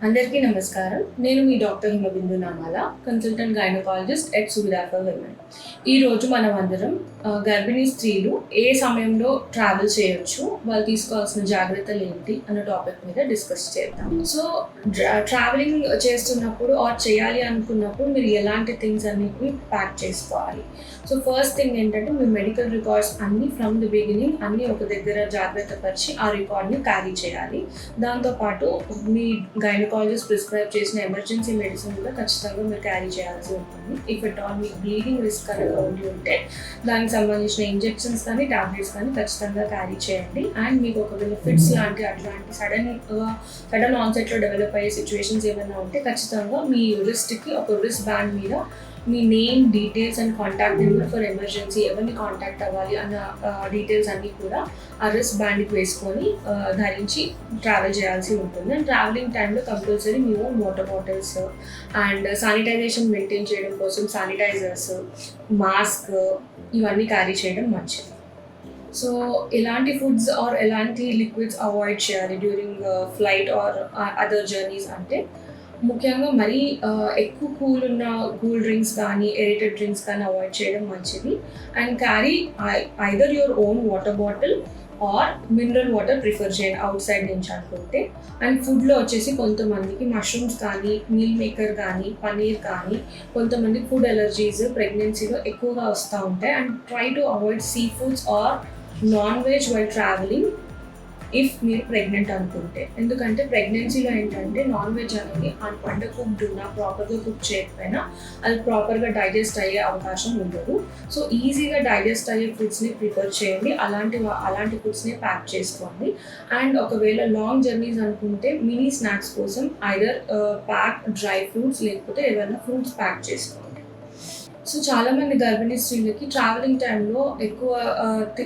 అందరికీ నమస్కారం. నేను మీ doctor Himabindu Namala, consultant gynaecologist at Suvidha for women. ఈరోజు మనం అందరం గర్భిణీ స్త్రీలు ఏ సమయంలో ట్రావెల్ చేయొచ్చు, వాళ్ళు తీసుకోవాల్సిన జాగ్రత్తలు ఏంటి అన్న టాపిక్ మీద డిస్కస్ చేద్దాం. సో ట్రావెలింగ్ చేస్తున్నప్పుడు ఆర్ చేయాలి అనుకున్నప్పుడు మీరు ఎలాంటి థింగ్స్ అన్నిటిని ప్యాక్ చేసుకోవాలి. సో ఫస్ట్ థింగ్ ఏంటంటే మీ మెడికల్ రికార్డ్స్ అన్నీ ఫ్రమ్ ది బిగినింగ్ అన్నీ ఒక దగ్గర జాగ్రత్త పరిచి ఆ రికార్డ్ని క్యారీ చేయాలి. దాంతోపాటు మీ గైనకాలజిస్ట్ ప్రిస్క్రైబ్ చేసిన ఎమర్జెన్సీ మెడిసిన్ కూడా ఖచ్చితంగా మీరు క్యారీ చేయాల్సి ఉంటుంది. ఇఫ్ ఎట్ ఆల్ మీకు బ్లీడింగ్ రిస్క్ కనుక ఉండి ఉంటే దానికి సంబంధించిన ఇంజెక్షన్స్ కానీ టాబ్లెట్స్ కానీ ఖచ్చితంగా క్యారీ చేయండి. అండ్ మీకు ఒకవేళ ఫిట్స్ అట్లాంటి సడన్ ఆన్సెట్లో డెవలప్ అయ్యే సిచ్యువేషన్స్ ఏమైనా ఉంటే ఖచ్చితంగా మీ రిస్ట్కి ఒక రిస్ట్ బ్యాండ్ మీద మీ name, details and contact number for emergency, ఎవరిని కాంటాక్ట్ అవ్వాలి అన్న డీటెయిల్స్ అన్నీ కూడా ఆ రిస్ట్ బ్యాండ్కి వేసుకొని ధరించి ట్రావెల్ చేయాల్సి ఉంటుంది. అండ్ ట్రావెలింగ్ టైంలో కంపల్సరీ మీ own water bottles and sanitization maintain చేయడం కోసం శానిటైజర్స్, మాస్క్ ఇవన్నీ క్యారీ చేయడం మంచిది. సో ఎలాంటి ఫుడ్స్ ఆర్ ఎలాంటి లిక్విడ్స్ అవాయిడ్ చేయాలి during flight or other journeys అంటే ముఖ్యంగా మరీ ఎక్కువ కూల్ డ్రింక్స్ కానీ ఎరేటెడ్ డ్రింక్స్ కానీ అవాయిడ్ చేయడం మంచిది. And carry either your own water bottle or mineral water prefer చేయండి అవుట్ సైడ్ నుంచి అనుకుంటే. అండ్ ఫుడ్లో వచ్చేసి కొంతమందికి మష్రూమ్స్ కానీ, మీల్ మేకర్ కానీ, పనీర్ కానీ, కొంతమంది ఫుడ్ ఎలర్జీస్ ప్రెగ్నెన్సీలో ఎక్కువగా వస్తూ ఉంటాయి. And try to avoid sea foods or non veg while travelling if మీరు ప్రెగ్నెంట్ అనుకుంటే. ఎందుకంటే ప్రెగ్నెన్సీలో ఏంటంటే నాన్ వెజ్ అనేది అండర్ కుక్డ్ ఉన్నా, ప్రాపర్గా కుక్ చేయకపోయినా అది ప్రాపర్గా డైజెస్ట్ అయ్యే అవకాశం ఉండదు. సో ఈజీగా డైజెస్ట్ అయ్యే ఫుడ్స్ని ప్రిఫర్ చేయండి, అలాంటి ఫుడ్స్ని ప్యాక్ చేసుకోండి. అండ్ ఒకవేళ లాంగ్ జర్నీస్ అనుకుంటే మినీ స్నాక్స్ కోసం ఐదర్ ప్యాక్ డ్రై ఫ్రూట్స్ లేకపోతే ఏమైనా ఫ్రూట్స్ ప్యాక్ చేసుకోండి. సో చాలామంది గర్భిణీ స్త్రీలకి ట్రావెలింగ్ టైంలో ఎక్కువ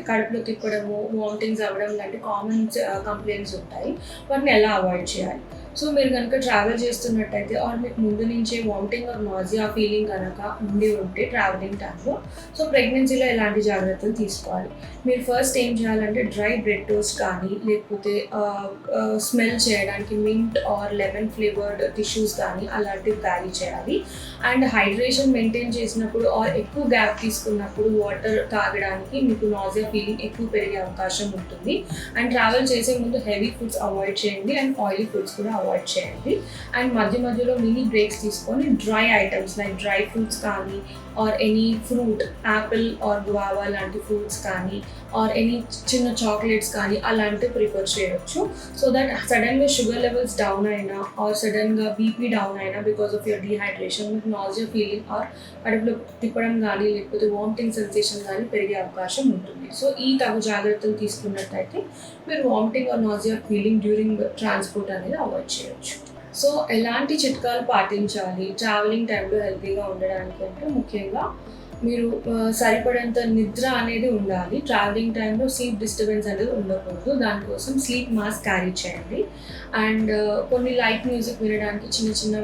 కడుపులో తిప్పడము, వామిటింగ్స్ అవ్వడం లాంటి కామన్ కంప్లైంట్స్ ఉంటాయి. వాటిని ఎలా అవాయిడ్ చేయాలి? సో మీరు కనుక ట్రావెల్ చేస్తున్నట్టయితే ఆర్ మీకు ముందు నుంచే వామిటింగ్ ఆర్ నాజియా ఫీలింగ్ కనుక ఉండి ఉంటే ట్రావెలింగ్ టైంలో, సో ప్రెగ్నెన్సీలో ఎలాంటి జాగ్రత్తలు తీసుకోవాలి? మీరు ఫస్ట్ ఏం చేయాలంటే డ్రై బ్రెడ్ టోస్ట్ కానీ లేకపోతే స్మెల్ చేయడానికి mint or lemon flavoured tissues కానీ అలాంటివి క్యారీ చేయాలి. అండ్ హైడ్రేషన్ మెయింటైన్ చేసినప్పుడు ఆర్ ఎక్కువ గ్యాప్ తీసుకున్నప్పుడు వాటర్ తాగడానికి మీకు నాజియా ఫీలింగ్ ఎక్కువ పెరిగే అవకాశం ఉంటుంది. అండ్ ట్రావెల్ చేసే ముందు హెవీ ఫుడ్స్ అవాయిడ్ చేయండి అండ్ ఆయిలీ ఫుడ్స్ కూడా అవాయిడ్ చేయండి. అండ్ మధ్యలో మినీ బ్రేక్స్ తీసుకొని dry items like dry fruits కానీ or any fruit, apple or guava లాంటి ఫ్రూట్స్ కానీ ఆర్ ఎనీ చిన్న చాక్లెట్స్ కానీ అలాంటివి ప్రిఫర్ చేయొచ్చు. సో దట్ సడన్గా షుగర్ లెవెల్స్ డౌన్ అయినా ఆర్ సడన్గా బీపీ డౌన్ అయినా బికాస్ ఆఫ్ యువర్ డీహైడ్రేషన్ మీకు నాజియా ఫీలింగ్ ఆర్ కడుపులో తిప్పడం కానీ లేకపోతే వామిటింగ్ సెన్సేషన్ కానీ పెరిగే అవకాశం ఉంటుంది. సో ఈ తగు జాగ్రత్తలు తీసుకున్నట్టయితే మీరు vomiting or nausea feeling during transport అనేది అవాయిడ్ చేయొచ్చు. సో ఎలాంటి చిట్కాలు పాటించాలి ట్రావెలింగ్ టైంలో హెల్తీగా ఉండడానికి అంటే ముఖ్యంగా మీరు సరిపడేంత నిద్ర అనేది ఉండాలి. ట్రావెలింగ్ టైంలో స్లీప్ డిస్టర్బెన్స్ అనేది ఉండకూడదు. దానికోసం స్లీప్ మాస్క్ క్యారీ చేయండి. అండ్ కొన్ని లైట్ మ్యూజిక్ వినడానికి చిన్న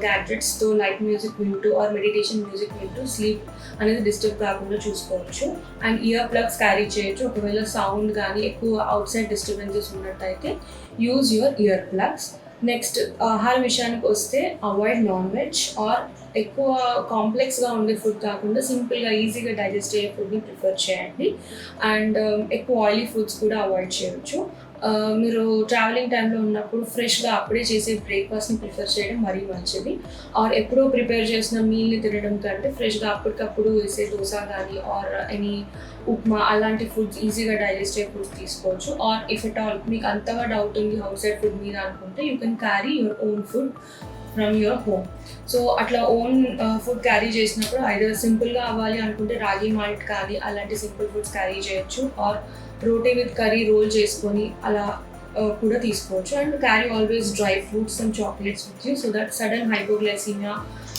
గ్యాడ్జెట్స్తో లైట్ మ్యూజిక్ వింటూ ఆర్ మెడిటేషన్ మ్యూజిక్ వింటూ స్లీప్ అనేది డిస్టర్బ్ కాకుండా చూసుకోవచ్చు. అండ్ ఇయర్ ప్లగ్స్ క్యారీ చేయొచ్చు. ఒకవేళ సౌండ్ కానీ ఎక్కువ అవుట్ సైడ్ డిస్టర్బెన్సెస్ ఉన్నట్టయితే use your ear plugs. Next ఆహార విషయానికి వస్తే అవాయిడ్ నాన్ వెజ్ ఆర్ ఎక్కువ కాంప్లెక్స్గా ఉండే ఫుడ్ కాకుండా సింపుల్గా ఈజీగా డైజెస్ట్ అయ్యే ఫుడ్ని ప్రిఫర్ చేయండి. అండ్ ఎక్కువ ఆయిలీ ఫుడ్స్ కూడా అవాయిడ్ చేయొచ్చు. మీరు ట్రావెలింగ్ టైంలో ఉన్నప్పుడు ఫ్రెష్గా అప్పుడే చేసే బ్రేక్ఫాస్ట్ని ప్రిఫర్ చేయడం మరీ మంచిది. ఆర్ ఎప్పుడో ప్రిపేర్ చేసిన మీల్ని తినడం కంటే ఫ్రెష్గా అప్పటికప్పుడు వేసే దోశ కానీ ఆర్ ఎనీ ఉప్మా అలాంటి ఫుడ్స్ ఈజీగా డైజెస్ట్ అయ్యే ఫుడ్స్ తీసుకోవచ్చు. ఆర్ ఇఫ్ ఎట్ ఆల్ మీకు అంతగా డౌట్ ఉంది అవుట్ సైడ్ ఫుడ్ మీద అనుకుంటే you can carry your own food from your home. So అట్లా ఓన్ ఫుడ్ క్యారీ చేసినప్పుడు ఐదర్ సింపుల్గా అవ్వాలి అనుకుంటే రాగి మాల్ట్ కానీ అలాంటి సింపుల్ ఫుడ్స్ క్యారీ చేయొచ్చు. Or roti with curry roll చేసుకొని అలా కూడా తీసుకోవచ్చు. And carry always dry fruits and chocolates with you so that sudden hypoglycaemia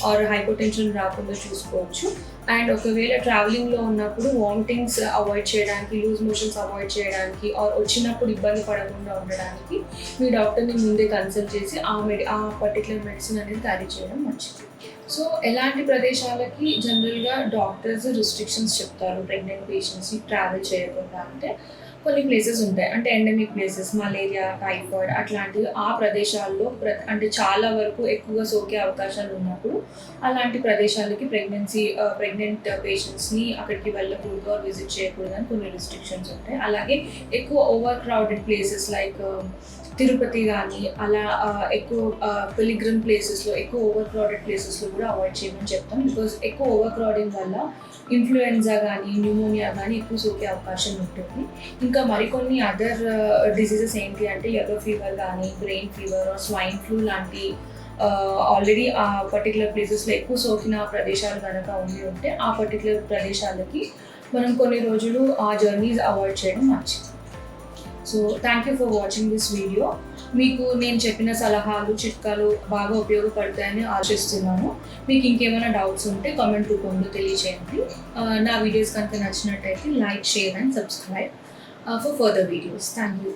or hypotension రాకుండా చూసుకోవచ్చు. అండ్ ఒకవేళ ట్రావెలింగ్లో ఉన్నప్పుడు వామిటింగ్స్ అవాయిడ్ చేయడానికి, లూజ్ మోషన్స్ అవాయిడ్ చేయడానికి ఆర్ వచ్చినప్పుడు ఇబ్బంది పడకుండా ఉండడానికి మీ డాక్టర్ని ముందే కన్సల్ట్ చేసి ఆ పర్టికులర్ మెడిసిన్ అనేది క్యారీ చేయడం మంచిది. సో ఎలాంటి ప్రదేశాలకి జనరల్గా డాక్టర్స్ రిస్ట్రిక్షన్స్ చెప్తారు ప్రెగ్నెంట్ పేషెంట్స్ని ట్రావెల్ చేయకుండా అంటే కొన్ని ప్లేసెస్ ఉంటాయి, అంటే ఎండమిక్ ప్లేసెస్, మలేరియా, టైఫాయిడ్ అట్లాంటివి ఆ ప్రదేశాల్లో అంటే చాలా వరకు ఎక్కువగా సోకే అవకాశాలు ఉన్నప్పుడు అలాంటి ప్రదేశాలకి ప్రెగ్నెంట్ పేషెంట్స్ని అక్కడికి వెళ్ళకూడదు, విజిట్ చేయకూడదు అని కొన్ని రిస్ట్రిక్షన్స్ ఉంటాయి. అలాగే ఎక్కువ over crowded places like Tirupati కానీ అలా ఎక్కువ పిలిగ్రిమ్ ప్లేసెస్లో, ఎక్కువ ఓవర్ క్రౌడెడ్ ప్లేసెస్లో కూడా అవాయిడ్ చేయమని చెప్తాం. బికాజ్ ఎక్కువ ఓవర్ క్రౌడింగ్ వల్ల ఇన్ఫ్లుయెన్జా కానీ న్యూమోనియా కానీ ఎక్కువ సోకే అవకాశం ఉంటుంది. ఇంకా మరికొన్ని అదర్ డిసీజెస్ ఏంటి అంటే యెల్లో ఫీవర్ కానీ, బ్రెయిన్ ఫీవర్, స్వైన్ ఫ్లూ లాంటి ఆల్రెడీ ఆ పర్టికులర్ ప్లేసెస్లో ఎక్కువ సోకిన ప్రదేశాలు కనుక ఉంటే ఆ పర్టికులర్ ప్రదేశాలకి మనం కొన్ని రోజులు ఆ జర్నీస్ అవాయిడ్ చేయడం మంచిది. So thank you for watching this video. మీకు నేను చెప్పిన సలహాలు, చిట్కాలు బాగా ఉపయోగపడతాయని ఆశిస్తున్నాను. మీకు ఇంకేమైనా డౌట్స్ ఉంటే కామెంట్ రూపంలో తెలియచేయండి. నా వీడియోస్ కనుక నచ్చినట్టయితే like, share and subscribe for further videos. Thank you.